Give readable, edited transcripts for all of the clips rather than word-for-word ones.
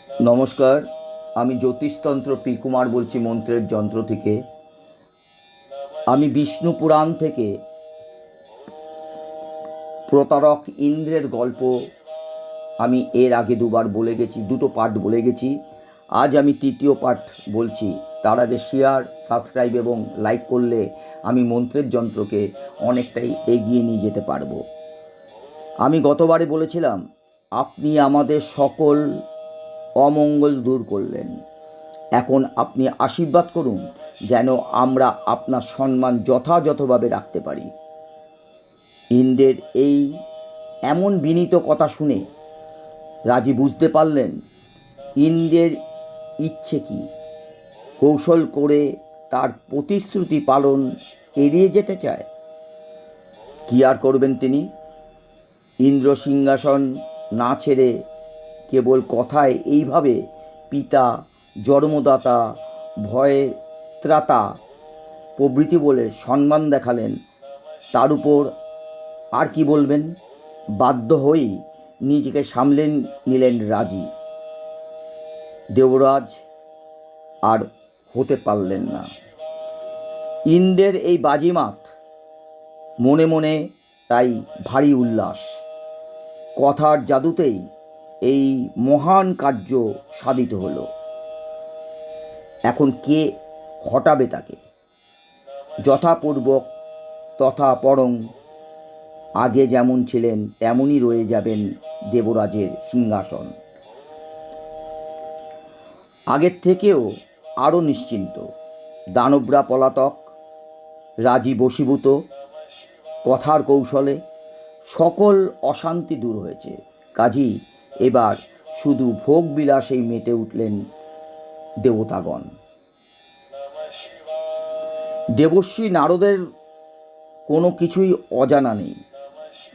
নমস্কার, আমি জ্যোতিষতন্ত্র পি কুমার বলছি মন্ত্রের যন্ত্র থেকে। আমি বিষ্ণু পুরাণ থেকে প্রতারক ইন্দ্রের গল্প আমি এর আগে দুবার বলে গেছি, দুটো পার্ট বলে গেছি। আজ আমি তৃতীয় পার্ট বলছি। তার আগে শেয়ার, সাবস্ক্রাইব এবং লাইক করলে আমি মন্ত্রের যন্ত্রকে অনেকটাই এগিয়ে নিয়ে যেতে পারবো। আমি গতবারে বলেছিলাম আপনি আমাদের সকল অমঙ্গল দূর করলেন। এখন আপনি আশীর্বাদ করুন যেন আমরা আপনার সম্মান যথাযথভাবে রাখতে পারি। ইন্দ্রের এই এমন বিনীত কথা শুনে রাজি বুঝতে পারলেন ইন্দ্রের ইচ্ছে কি। কৌশল করে তার প্রতিশ্রুতি পালন এড়িয়ে যেতে চায়। কি আর করবেন তিনি? ইন্দ্র সিংহাসন না ছেড়ে কেবল কথায় এইভাবে পিতা, জন্মদাতা, ভয়ে ত্রাতা প্রভৃতি বলে সম্মান দেখালেন। তার উপর আর কি বলবেন? বাধ্য হয়েই নিজেকে সামলে নিলেন রাজি। দেবরাজ আর হতে পারলেন না। ইন্দ্রের এই বাজিমাত মনে মনে তাই ভারী উল্লাস। কথার জাদুতেই এই মহান কার্য সাধিত হলো। এখন কে ঘটাবে তাকে? যথাপূর্বক তথা পরং আগে যেমন ছিলেন তেমনই রয়ে যাবেন দেবরাজের সিংহাসন। আগের থেকেও আরও নিশ্চিন্ত। দানবরা পলাতক, রাজি বশীভূত। কথার কৌশলে সকল অশান্তি দূর হয়েছে। কাজী এবার শুধু ভোগ বিলাসেই মেতে উঠলেন দেবতাগণ। দেবর্ষি নারদের কোনো কিছুই অজানা নেই।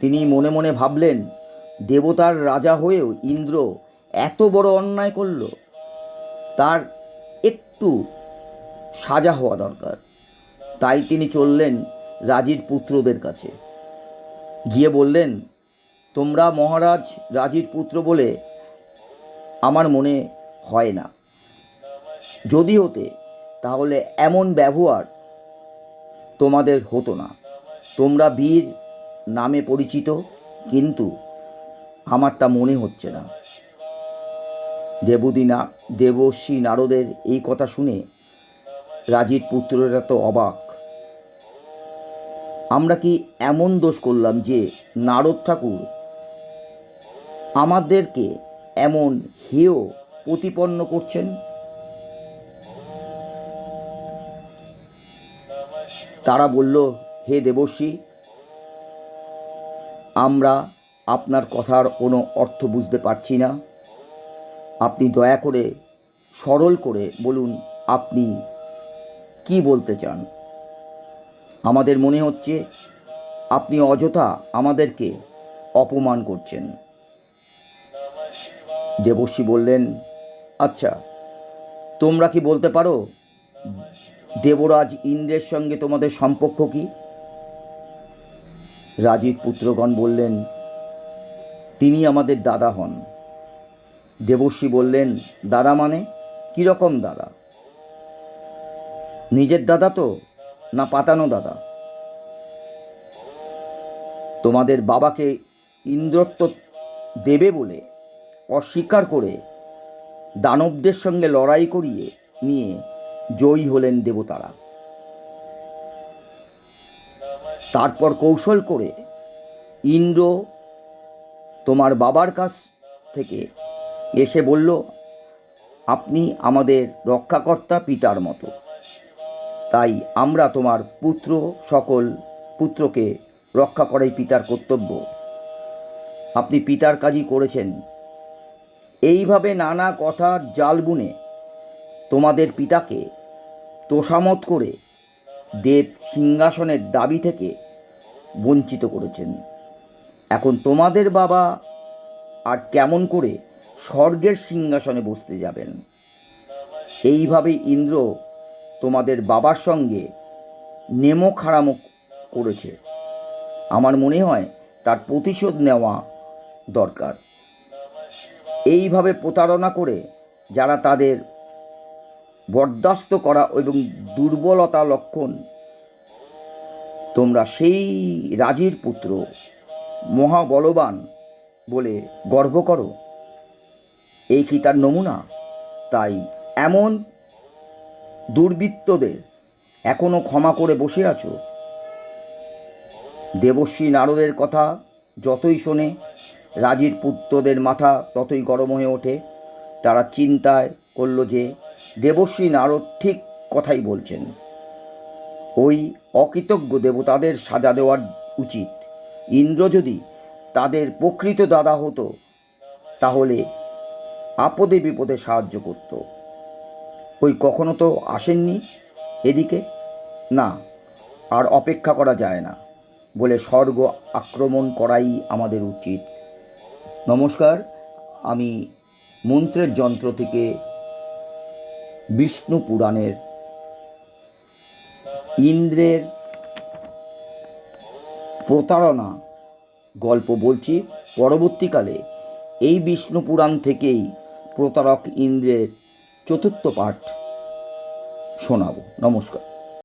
তিনি মনে মনে ভাবলেন, দেবতার রাজা হয়েও ইন্দ্র এত বড় অন্যায় করল, তার একটু সাজা হওয়া দরকার। তাই তিনি চললেন রাজির পুত্রদের কাছে। গিয়ে বললেন, তোমরা মহারাজ রাজির পুত্র বলে আমার মনে হয় না। যদি হতে তাহলে এমন ব্যবহার তোমাদের হতো না। তোমরা বীর নামে পরিচিত, কিন্তু আমার তা মনে হচ্ছে না। দেবর্ষি নারদের এই কথা শুনে রাজির পুত্ররা তো অবাক। আমরা কি এমন দোষ করলাম যে নারদ ঠাকুর আমাদেরকে এমন হেয় প্রতিপন্ন করছেন? তারা বলল, হে দেবর্ষি, আমরা আপনার কথার কোনো অর্থ বুঝতে পারছি না। আপনি দয়া করে সরল করে বলুন আপনি কি বলতে চান। আমাদের মনে হচ্ছে আপনি অযথা আমাদেরকে অপমান করছেন। দেবর্ষি বললেন, আচ্ছা, তোমরা কি বলতে পারো দেবরাজ ইন্দ্রের সঙ্গে তোমাদের সম্পর্ক কি? রাজির পুত্রগণ বললেন, তিনি আমাদের দাদা হন। দেবর্ষি বললেন, দাদা মানে কীরকম দাদা? নিজের দাদা তো, না পাতানো দাদা? তোমাদের বাবাকে ইন্দ্রত্ব দেবে বলে অস্বীকার করে দানবদের সঙ্গে লড়াই করিয়ে নিয়ে জয়ী হলেন দেবতারা। তারপর কৌশল করে ইন্দ্র তোমার বাবার কাছ থেকে এসে বলল, আপনি আমাদের রক্ষাকর্তা পিতার মতো, তাই আমরা তোমার সকল পুত্রকে রক্ষা করাই পিতার কর্তব্য। আপনি পিতার কাজই করেছেন। এইভাবে নানা কথার জাল বুনে তোমাদের পিতাকে তোষামত করে দেব সিংহাসনের দাবি থেকে বঞ্চিত করেছেন। এখন তোমাদের বাবা আর কেমন করে স্বর্গের সিংহাসনে বসতে যাবেন? এইভাবে ইন্দ্র তোমাদের বাবার সঙ্গে নেমো খারামো করেছে। আমার মনে হয় তার প্রতিশোধ নেওয়া দরকার। এইভাবে প্রতারণা করে যারা তাদের বরদাস্ত করা এবং দুর্বলতা লক্ষণ, তোমরা সেই রাজির পুত্র মহাবলবান বলে গর্ব করো। এই কি তার নমুনা? তাই এমন দুর্বৃত্তদের এখনো ক্ষমা করে বসে আছো? দেবশ্রী নারদের কথা যতই শোনে রাজির পুত্রদের মাথা ততই গরম হয়ে ওঠে। তারা চিন্তায় করল যে দেবশ্রী নারদ ঠিক কথাই বলছেন। ওই অকৃতজ্ঞ দেবতাদের সাজা দেওয়ার উচিত। ইন্দ্র যদি তাদের প্রকৃত দাদা হতো তাহলে আপদে বিপদে সাহায্য করত। ওই কখনো তো আসেননি এদিকে। না, আর অপেক্ষা করা যায় না বলে স্বর্গ আক্রমণ করাই আমাদের উচিত। নমস্কার, আমি মন্ত্রের যন্ত্র থেকে বিষ্ণু পুরাণের ইন্দ্রের প্রতারণা গল্প বলছি। পরবর্তীকালে এই বিষ্ণু পুরাণ থেকেই প্রতারক ইন্দ্রের চতুর্থ পাঠ শোনাব। নমস্কার।